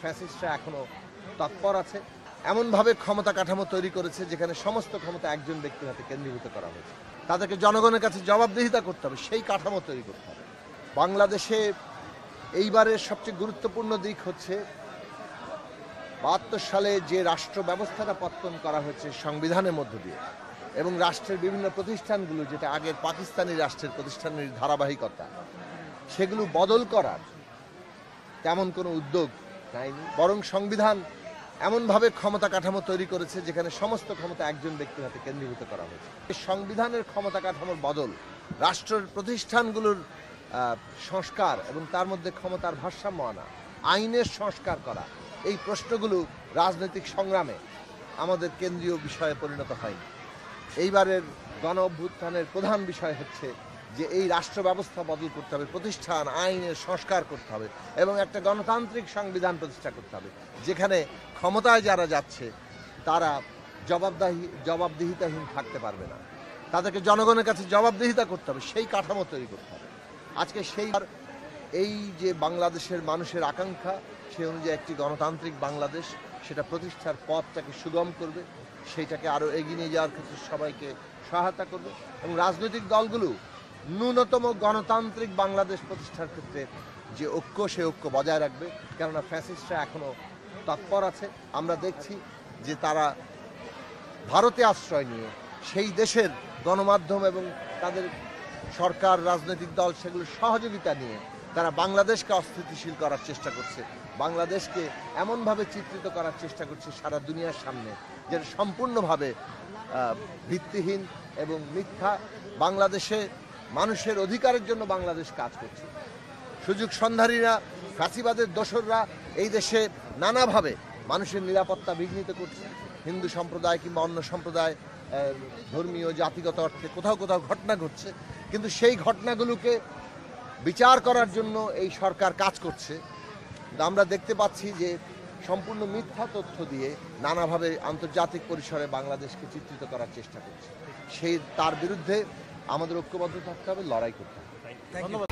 ফ্যাসিস্টরা এখনো তৎপর আছে। এমনভাবে ক্ষমতা কাঠামো তৈরি করেছে যেখানে সমস্ত ক্ষমতা একজন ব্যক্তির হাতে কেন্দ্রীভূত করা হয়েছে। তাদেরকে জনগণের কাছে জবাবদিহিতা করতে হবে, সেই কাঠামো তৈরি করতে হবে। বাংলাদেশে এইবারের সবচেয়ে গুরুত্বপূর্ণ দিক হচ্ছে ৭২ সালে যে রাষ্ট্র ব্যবস্থাটা পত্তন করা হয়েছে সংবিধানের মধ্য দিয়ে, এবং রাষ্ট্রের বিভিন্ন প্রতিষ্ঠানগুলো যেটা আগের পাকিস্তানি রাষ্ট্রের প্রতিষ্ঠানের ধারাবাহিকতা, সেগুলো বদল করার তেমন কোনো উদ্যোগ নেয়নি। বরং সংবিধান এমনভাবে ক্ষমতা কাঠামো তৈরি করেছে যেখানে সমস্ত ক্ষমতা একজন ব্যক্তির হাতে কেন্দ্রীভূত করা হয়েছে। সংবিধানের ক্ষমতা কাঠামোর বদল, রাষ্ট্রের প্রতিষ্ঠানগুলোর সংস্কার এবং তার মধ্যে ক্ষমতার ভারসাম্য আনা, আইনের সংস্কার করা, এই প্রশ্নগুলো রাজনৈতিক সংগ্রামে আমাদের কেন্দ্রীয় বিষয়ে পরিণত হয়নি। এইবারের গণ অভ্যুত্থানের প্রধান বিষয় হচ্ছে যে এই রাষ্ট্র ব্যবস্থা বদল করতে হবে, প্রতিষ্ঠান আইনের সংস্কার করতে হবে এবং একটা গণতান্ত্রিক সংবিধান প্রতিষ্ঠা করতে হবে যেখানে ক্ষমতায় যারা যাচ্ছে তারা জবাবদিহিতাহীন থাকতে পারবে না। তাদেরকে জনগণের কাছে জবাবদিহিতা করতে হবে, সেই কাঠামো তৈরি করতে হবে। আজকে এই যে বাংলাদেশের মানুষের আকাঙ্ক্ষা, সে অনুযায়ী একটি গণতান্ত্রিক বাংলাদেশ, সেটা প্রতিষ্ঠার পথটাকে সুগম করবে, সেইটাকে আরও এগিয়ে নিয়ে যাওয়ার ক্ষেত্রে সবাইকে সহায়তা করবে এবং রাজনৈতিক দলগুলো ন্যূনতম গণতান্ত্রিক বাংলাদেশ প্রতিষ্ঠার ক্ষেত্রে যে ঐক্য, সে ঐক্য বজায় রাখবে। কেননা ফ্যাসিস্টরা এখনও তৎপর আছে। আমরা দেখছি যে তারা ভারতে আশ্রয় নিয়ে সেই দেশের গণমাধ্যম এবং তাদের সরকার, রাজনৈতিক দল, সেগুলোর সহযোগিতা নিয়ে তারা বাংলাদেশকে অস্থিতিশীল করার চেষ্টা করছে, বাংলাদেশকে এমনভাবে চিত্রিত করার চেষ্টা করছে সারা দুনিয়ার সামনে যেটা সম্পূর্ণভাবে ভিত্তিহীন এবং মিথ্যা। বাংলাদেশে মানুষের অধিকারের জন্য বাংলাদেশ কাজ করছে। সুযোগ সন্ধানীরা, ফ্যাসিবাদের দোসররা এই দেশে নানাভাবে মানুষের নিরাপত্তা বিঘ্নিত করছে। হিন্দু সম্প্রদায় কিংবা অন্য সম্প্রদায়, ধর্মীয় জাতিগত অর্থে কোথাও কোথাও ঘটনা ঘটছে, কিন্তু সেই ঘটনাগুলোকে বিচার করার জন্য এই সরকার কাজ করছে। আমরা দেখতে পাচ্ছি যে সম্পূর্ণ মিথ্যা তথ্য দিয়ে নানাভাবে আন্তর্জাতিক পরিসরে বাংলাদেশকে চিত্রিত করার চেষ্টা করছে। তার বিরুদ্ধে আমাদের ঐক্যবদ্ধ থাকতে হবে, লড়াই করতে হবে। ধন্যবাদ।